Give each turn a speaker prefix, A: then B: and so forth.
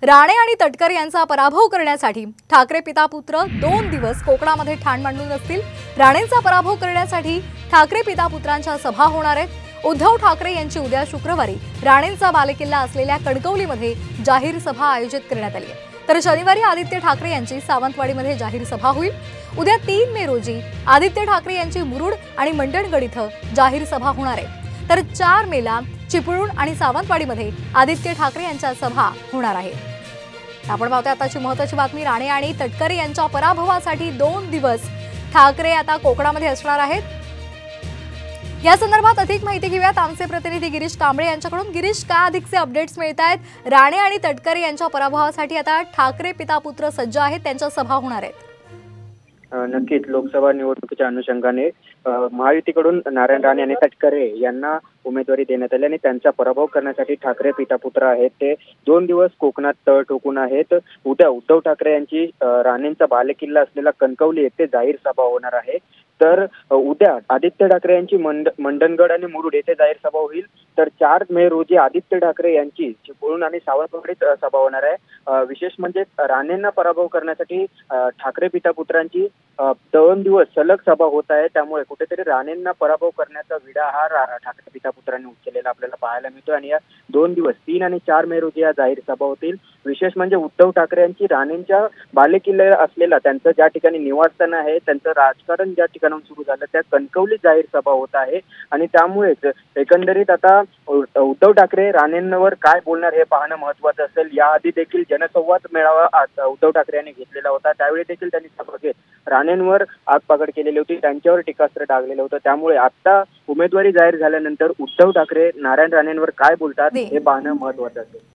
A: राणे आणि तटकरे यांचा पराभव करण्यासाठी ठाकरे पिता पुत्र 2 दिवस कोकणामध्ये ठाण मांडून असतील। राणेंचा पराभव करण्यासाठी ठाकरे पिता पुत्रांच्या सभा होणार आहेत। उद्धव ठाकरे यांची उद्या शुक्रवारी राणेंचा बालेकिल्ला असलेल्या कणकवलीमध्ये जाहीर सभा आयोजित करण्यात आली आहे। तर शनिवारी आदित्य ठाकरे यांची सावंतवाडीमध्ये जाहीर सभा होईल। उद्या 3 मे रोजी आदित्य ठाकरे यांची मुरुड आणि मंडणगड इथं जाहीर सभा होणार आहे। तर 4 मेला चिपळूण आणि सावंतवाडीमध्ये आदित्य ठाकरे यांच्या सभा होणार आहेत। आपण पाहतोय आताची महत्त्वाची बातमी, राणे आणि तटकरे यांच्या पराभवासाठी 2 दिवस ठाकरे आता कोकणामध्ये असणार आहेत। या संदर्भात अधिक माहिती घेऊयात आमचे प्रतिनिधी गिरीश कांबळे यांच्याकडून। गिरीश, काय अधिकचे अपडेट्स मिळत आहेत? राणे आणि तटकरे यांच्या पराभवासाठी आता ठाकरे पिता पुत्र सज्ज आहेत, त्यांच्या सभा होणार आहेत।
B: नक्कीच लोकसभा निवडणुकीच्या अनुषंगाने महायुतीकडून नारायण राणे आणि तटकरे यांना उमेदवारी देण्यात आली आणि त्यांचा पराभव करण्यासाठी ठाकरे पिता पुत्र आहेत ते 2 दिवस कोकणात तळ ठोकून आहेत। उद्या उद्धव ठाकरे यांची राणेंचा बालेकिल्ला असलेला कणकवली येथे जाहीर सभा होणार आहे। तर उद्या आदित्य ठाकरे यांची मंडणगड आणि मुरुड येथे जाहीर सभा होईल। तर 4 मे रोजी आदित्य ठाकरे यांची चिपळूण आणि सावंतवाडीत सभा होणार आहे। विशेष म्हणजे राणेंना पराभव करण्यासाठी ठाकरे पिता पुत्रांची 2 दिवस सलग सभा होत आहे। त्यामुळे कुठेतरी राणेंना पराभव करण्याचा विडा हा ठाकरे पिता पुत्रांनी उचललेला आपल्याला पाहायला मिळतो आणि या 2 दिवस 3 आणि 4 मे रोजी या जाहीर सभा होतील। विशेष म्हणजे उद्धव ठाकरे यांची राणेंच्या बालेकिल्ला असलेला त्यांचं ज्या ठिकाणी निवासस्थान आहे, त्यांचं राजकारण ज्या ठिकाणाहून सुरू झालं त्या कणकवली जाहीर सभा होत आहे आणि त्यामुळेच एकंदरीत आता उद्धव ठाकरे राणेंवर काय बोलणार हे पाहणं महत्त्वाचं असेल। याआधी देखील जनसंवाद मेळावा उद्धव ठाकरे यांनी घेतलेला होता, त्यावेळी देखील त्यांनी सभा घेत राणेंवर आगपागड केलेली होती, त्यांच्यावर टीकास्त्र डागलेलं होतं। त्यामुळे आता उमेदवारी जाहीर झाल्यानंतर उद्धव ठाकरे नारायण राणेंवर काय बोलतात हे पाहणं महत्त्वाचं असेल।